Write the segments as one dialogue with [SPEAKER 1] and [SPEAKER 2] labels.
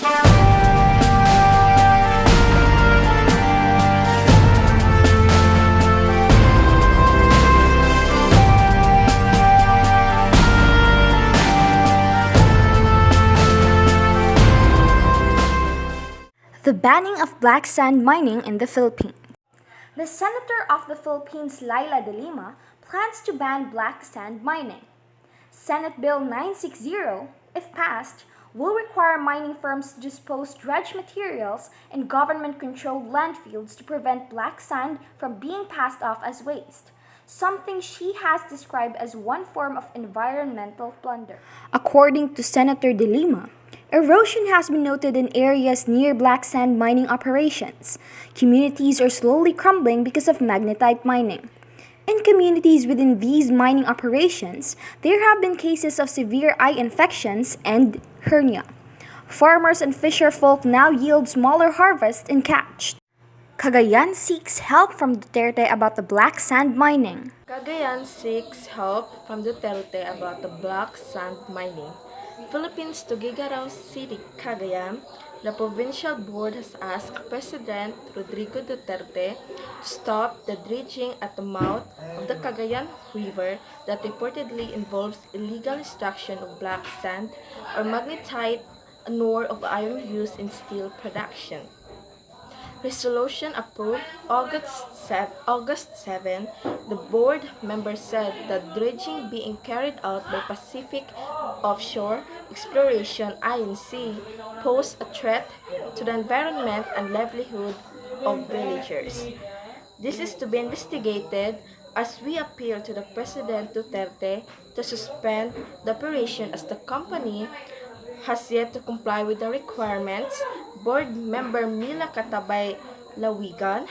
[SPEAKER 1] The banning of black sand mining in the Philippines. The Senator of the Philippines, Laila de Lima, plans to ban black sand mining. Senate Bill 960, if passed, will require mining firms to dispose dredge materials in government-controlled landfills to prevent black sand from being passed off as waste, something she has described as one form of environmental plunder. According to Senator De Lima, erosion has been noted in areas near black sand mining operations. Communities are slowly crumbling because of magnetite mining. In communities within these mining operations, there have been cases of severe eye infections and hernia. Farmers and fisherfolk now yield smaller harvests and catch. Cagayan seeks help from Duterte about the black sand mining.
[SPEAKER 2] Cagayan seeks help from Duterte about the black sand mining. Philippines Tuguegarao City, Cagayan, the provincial board has asked President Rodrigo Duterte to stop the dredging at the mouth of the Cagayan River that reportedly involves illegal extraction of black sand or magnetite, nor of iron used in steel production. Resolution approved August 7, the board members said that dredging being carried out by Pacific Offshore Exploration (INC) posed a threat to the environment and livelihood of villagers. This is to be investigated as we appeal to the President Duterte to suspend the operation as the company has yet to comply with the requirements, board member Mila Katabay Lawigan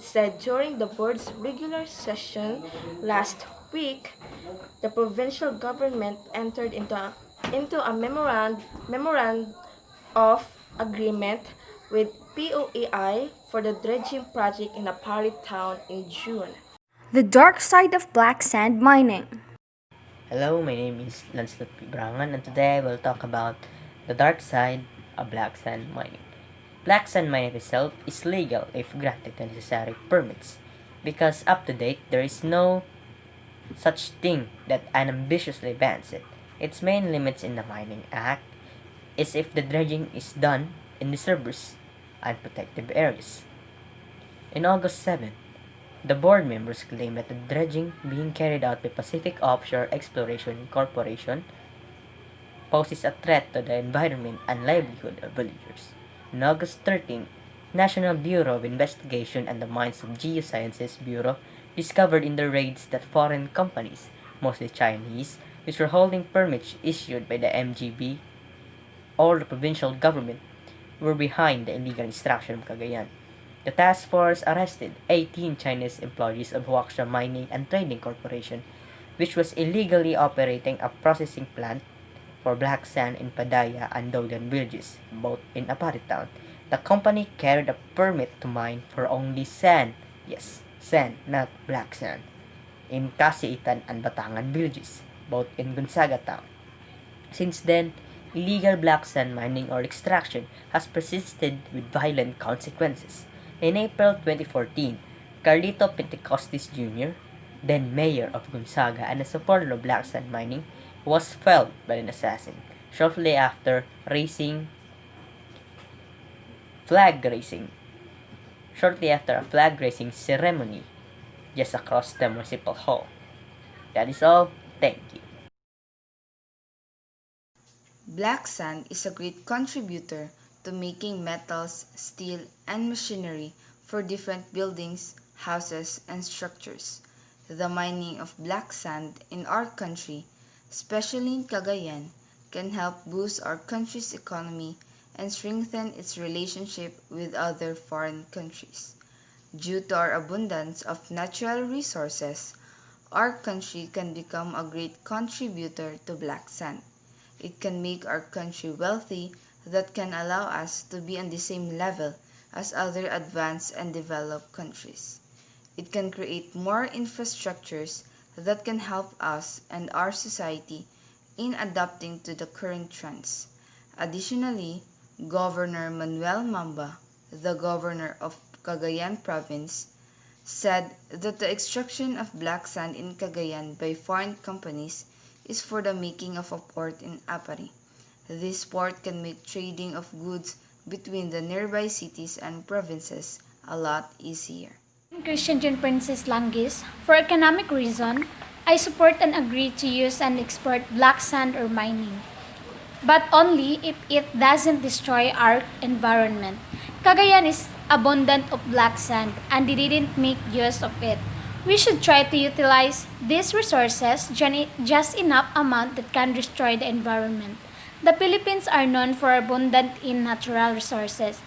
[SPEAKER 2] said during the board's regular session last week. The provincial government entered into a memorandum of agreement with POAI for the dredging project in Apari town in June.
[SPEAKER 1] The dark side of black sand mining.
[SPEAKER 3] Hello, my name is Lancelot P. Brangan, and today I will talk about the dark side of black sand mining. Black sand mining itself is legal if granted the necessary permits, because up to date there is no such thing that unambitiously bans it. Its main limits in the Mining Act is if the dredging is done in disturbed and protected areas. In August 7, the board members claimed that the dredging being carried out by Pacific Offshore Exploration Corporation poses a threat to the environment and livelihood of villagers. On August 13, National Bureau of Investigation and the Mines of Geosciences Bureau discovered in the raids that foreign companies, mostly Chinese, which were holding permits issued by the MGB or the provincial government, were behind the illegal extraction of Cagayan. The task force arrested 18 Chinese employees of Huaxia Mining and Trading Corporation, which was illegally operating a processing plant for black sand in Padaya and Dogan villages, both in Apari town. The company carried a permit to mine for only sand, yes, sand, not black sand, in Casiitan and Batangan villages, both in Gonzaga town. Since then, illegal black sand mining or extraction has persisted with violent consequences. In April 2014, Carlito Pentecostes Jr., then mayor of Gonzaga and a supporter of black sand mining, was felled by an assassin shortly after a flag raising ceremony just across the municipal hall. That is all. Thank you.
[SPEAKER 4] Black sand is a great contributor to making metals, steel, and machinery for different buildings, houses, and structures. The mining of black sand in our country, especially in Cagayan, can help boost our country's economy and strengthen its relationship with other foreign countries. Due to our abundance of natural resources, our country can become a great contributor to black sand. It can make our country wealthy that can allow us to be on the same level as other advanced and developed countries. It can create more infrastructures that can help us and our society in adapting to the current trends. Additionally, Governor Manuel Mamba, the governor of Cagayan province, said that the extraction of black sand in Cagayan by foreign companies is for the making of a port in Apari. This port can make trading of goods between the nearby cities and provinces a lot easier.
[SPEAKER 5] Christian John Princess Langis, for economic reason, I support and agree to use and export black sand or mining, but only if it doesn't destroy our environment. Cagayan is abundant of black sand and they didn't make use of it. We should try to utilize these resources just enough amount that can destroy the environment. The Philippines are known for abundant in natural resources,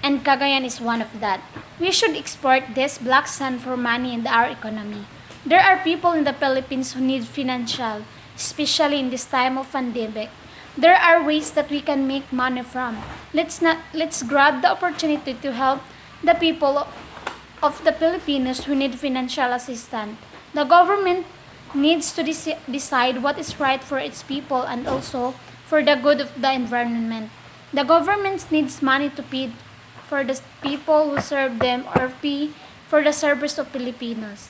[SPEAKER 5] and Cagayan is one of that. We should export this black sand for money in our economy. There are people in the Philippines who need financial, especially in this time of pandemic. There are ways that we can make money from. Let's grab the opportunity to help the people of the Filipinos who need financial assistance. The government needs to decide what is right for its people and also for the good of the environment. The government needs money to pay for the people who serve them or pay for the service of Filipinos.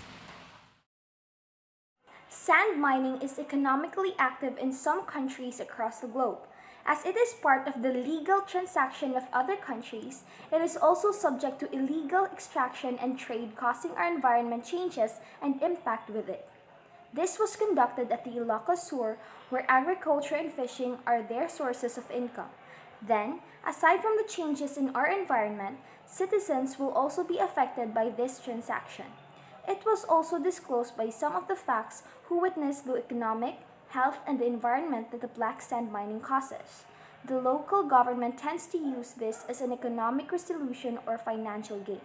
[SPEAKER 1] Sand mining is economically active in some countries across the globe. As it is part of the legal transaction of other countries, it is also subject to illegal extraction and trade causing our environment changes and impact with it. This was conducted at the Ilocos Sur, where agriculture and fishing are their sources of income. Then, aside from the changes in our environment, citizens will also be affected by this transaction. It was also disclosed by some of the facts who witnessed the economic, health, and the environment that the black sand mining causes. The local government tends to use this as an economic resolution or financial gain.